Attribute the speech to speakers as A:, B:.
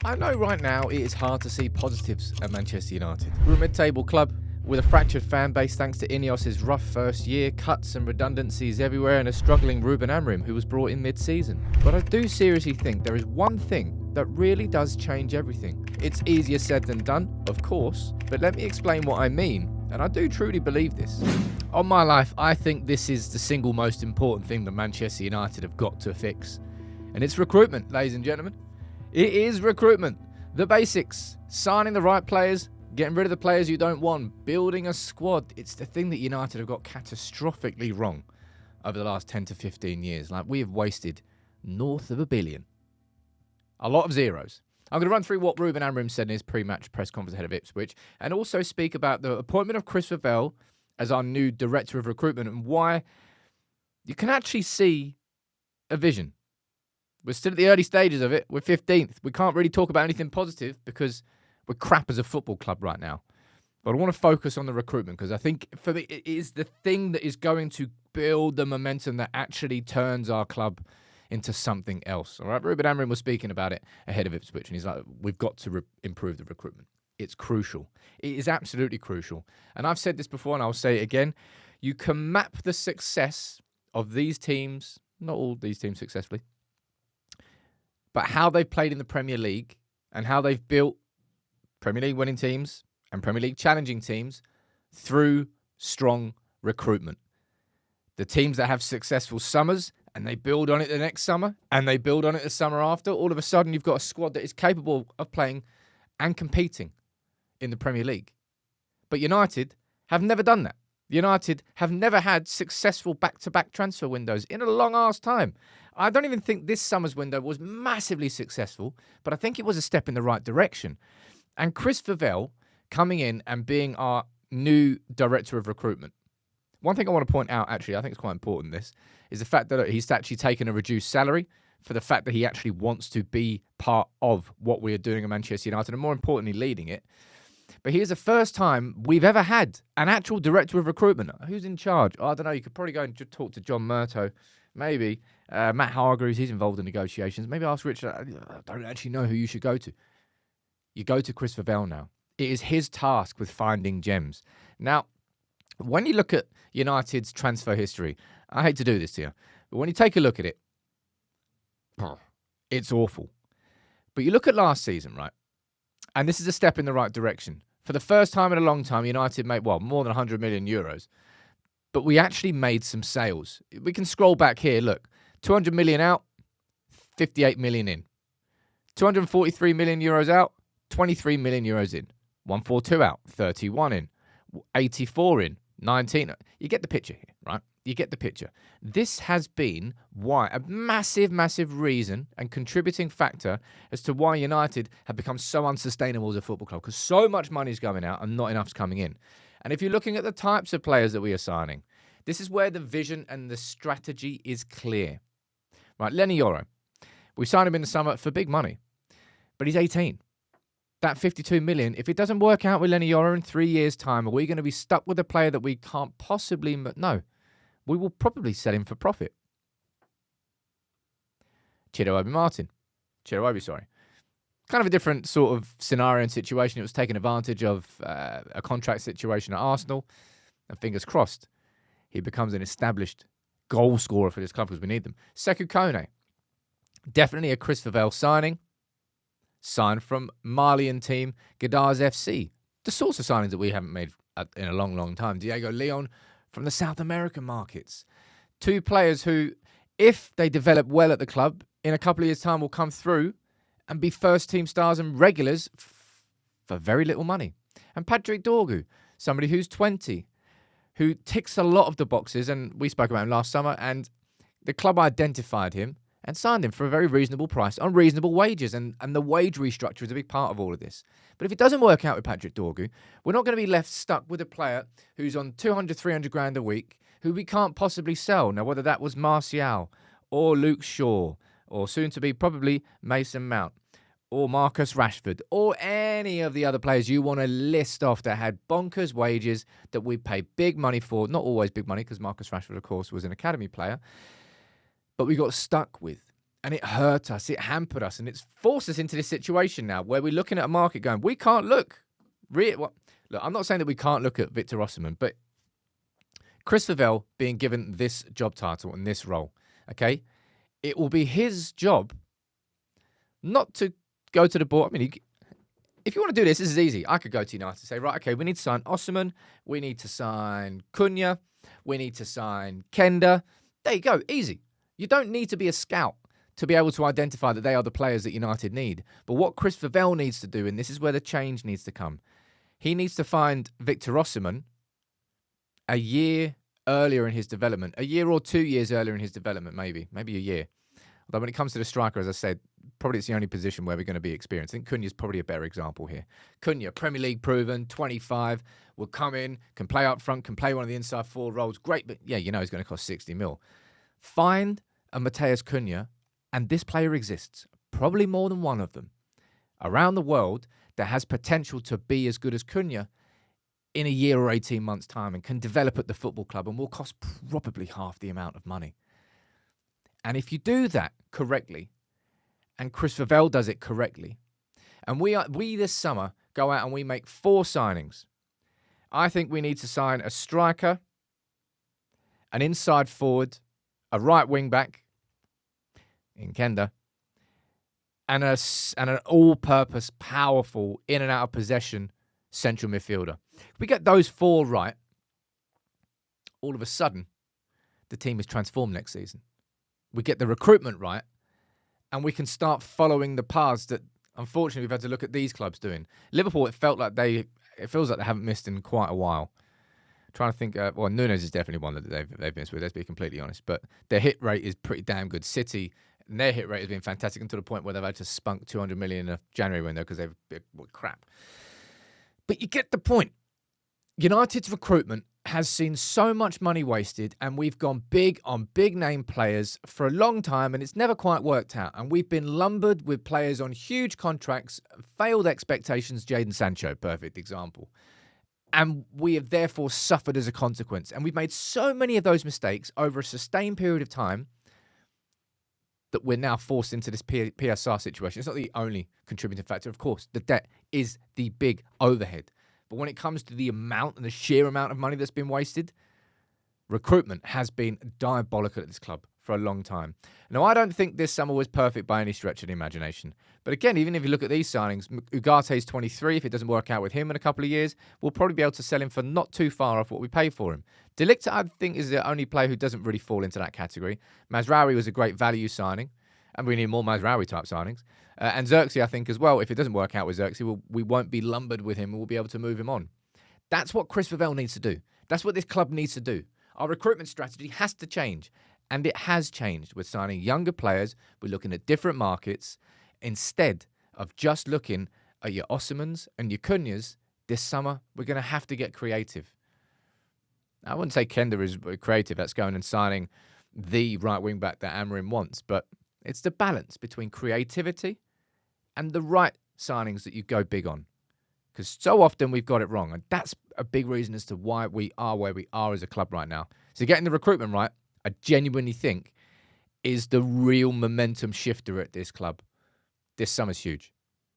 A: I know right now it is hard to see positives at Manchester United. We're a mid-table club with a fractured fan base thanks to INEOS' rough first year, cuts and redundancies everywhere, and a struggling Ruben Amorim who was brought in mid-season. But I do seriously think there is one thing that really does change everything. It's easier said than done, of course, but let me explain what I mean, and I do truly believe this. On my life, I think this is the single most important thing that Manchester United have got to fix. And it's recruitment, ladies and gentlemen. It is recruitment. The basics. Signing the right players, getting rid of the players you don't want, building a squad. It's the thing that United have got catastrophically wrong over the last 10 to 15 years. Like, we have wasted north of £1 billion. A lot of zeros. I'm going to run through what Ruben Amorim said in his pre-match press conference ahead of Ipswich, and also speak about the appointment of Chris Favell as our new director of recruitment and why you can actually see a vision. We're still at the early stages of it. We're 15th. We can't really talk about anything positive because we're crap as a football club right now. But I want to focus on the recruitment because I think for me it is the thing that is going to build the momentum that actually turns our club into something else. All right, Ruben Amorim was speaking about it ahead of Ipswich, and he's like, we've got to improve the recruitment. It's crucial. It is absolutely crucial. And I've said this before, and I'll say it again. You can map the success of these teams, not all these teams successfully, but how they've played in the Premier League and how they've built Premier League winning teams and Premier League challenging teams through strong recruitment. The teams that have successful summers and they build on it the next summer and they build on it the summer after, all of a sudden you've got a squad that is capable of playing and competing in the Premier League. But United have never done that. United have never had successful back-to-back transfer windows in a long-ass time. I don't even think this summer's window was massively successful, but I think it was a step in the right direction. And Chris Favell coming in and being our new director of recruitment. One thing I want to point out, actually, I think it's quite important, this, is the fact that he's actually taken a reduced salary for the fact that he actually wants to be part of what we are doing at Manchester United and more importantly, leading it. But here's the first time we've ever had an actual director of recruitment. Who's in charge? Oh, I don't know. You could probably go and talk to John Murto. Maybe. Matt Hargreaves, he's involved in negotiations. Maybe ask Richard. I don't actually know who you should go to. You go to Chris Favell now. It is his task with finding gems. Now, when you look at United's transfer history, I hate to do this to you, but when you take a look at it, it's awful. But you look at last season, right? And this is a step in the right direction. For the first time in a long time, United made, more than 100 million euros. But we actually made some sales. We can scroll back here. Look, 200 million out, 58 million in. 243 million euros out, 23 million euros in. 142 out, 31 in. 84 in, 19. You get the picture here, right? You get the picture. This has been a massive, massive reason and contributing factor as to why United have become so unsustainable as a football club because so much money is going out and not enough's coming in. And if you're looking at the types of players that we are signing, this is where the vision and the strategy is clear. Right, Lenny Yoro. We signed him in the summer for big money, but he's 18. That 52 million, if it doesn't work out with Lenny Yoro in 3 years' time, are we going to be stuck with a player that we can't possibly... No. We will probably sell him for profit. Chido Obi, sorry. Kind of a different sort of scenario and situation. It was taking advantage of a contract situation at Arsenal. And fingers crossed, he becomes an established goal scorer for this club because we need them. Sekou Kone. Definitely a Chris Favell signing. Signed from Malian team Gadaz FC. The sorts of signings that we haven't made in a long, long time. Diego Leon from the South American markets. Two players who, if they develop well at the club, in a couple of years' time will come through and be first-team stars and regulars for very little money. And Patrick Dorgu, somebody who's 20, who ticks a lot of the boxes, and we spoke about him last summer, and the club identified him and signed him for a very reasonable price on reasonable wages, and the wage restructure is a big part of all of this. But if it doesn't work out with Patrick Dorgu, we're not going to be left stuck with a player who's on 200, 300 grand a week, who we can't possibly sell. Now, whether that was Martial or Luke Shaw, or soon to be probably Mason Mount, or Marcus Rashford, or any of the other players you want to list off that had bonkers wages that we pay big money for. Not always big money, because Marcus Rashford, of course, was an academy player. But we got stuck with And it hurt us, it hampered us, and it's forced us into this situation now where we're looking at a market going, we can't look. Look, I'm not saying that we can't look at Victor Osimhen, but Chris Favell being given this job title and this role, okay, it will be his job not to go to the board. I mean, if you want to do this is easy. I could go to United and say, right, okay, we need to sign Osimhen, we need to sign Cunha, we need to sign Kenda. There you go, easy. You don't need to be a scout to be able to identify that they are the players that United need. But what Chris Favell needs to do, and this is where the change needs to come, he needs to find Victor Osimhen a year earlier in his development, a year or 2 years earlier in his development, maybe a year. Although when it comes to the striker, as I said, probably it's the only position where we're going to be experienced. I think Cunha's probably a better example here. Cunha, Premier League proven, 25, will come in, can play up front, can play one of the inside forward roles. Great, but yeah, you know he's going to cost 60 mil. Find a Matheus Cunha, and this player exists, probably more than one of them, around the world that has potential to be as good as Cunha in a year or 18 months' time and can develop at the football club and will cost probably half the amount of money. And if you do that correctly, and Chris Favell does it correctly, and we this summer go out and we make 4 signings, I think we need to sign a striker, an inside forward, a right wing back in Kenda, and an all-purpose, powerful, in and out of possession central midfielder. If we get those 4 right, all of a sudden, the team is transformed next season. We get the recruitment right, and we can start following the paths that, unfortunately, we've had to look at these clubs doing. Liverpool, it feels like they haven't missed in quite a while. Trying to think, well, Nunes is definitely one that they've missed with, let's be completely honest. But their hit rate is pretty damn good. City, and their hit rate has been fantastic until the point where they've had to spunk 200 million in a January window because they've been crap. But you get the point. United's recruitment has seen so much money wasted, and we've gone big on big name players for a long time, and it's never quite worked out. And we've been lumbered with players on huge contracts, failed expectations. Jadon Sancho, perfect example. And we have therefore suffered as a consequence. And we've made so many of those mistakes over a sustained period of time that we're now forced into this PSR situation. It's not the only contributing factor. Of course, the debt is the big overhead. But when it comes to the amount and the sheer amount of money that's been wasted, recruitment has been diabolical at this club for a long time. Now, I don't think this summer was perfect by any stretch of the imagination. But again, even if you look at these signings, Ugate's 23. If it doesn't work out with him in a couple of years, we'll probably be able to sell him for not too far off what we pay for him. De Ligt, I think, is the only player who doesn't really fall into that category. Mazraoui was a great value signing, and we need more Mazraoui type signings. And Xerxes, I think, as well. If it doesn't work out with Xerxes, we won't be lumbered with him, and we'll be able to move him on. That's what Chris Favell needs to do. That's what this club needs to do. Our recruitment strategy has to change, and it has changed. We're signing younger players. We're looking at different markets instead of just looking at your Osimhens and your Cunhas. This summer, we're going to have to get creative. I wouldn't say Kenda is creative. That's going and signing the right wing back that Amorim wants, but it's the balance between creativity and the right signings that you go big on. Because so often we've got it wrong. And that's a big reason as to why we are where we are as a club right now. So getting the recruitment right, I genuinely think, is the real momentum shifter at this club. This summer's huge.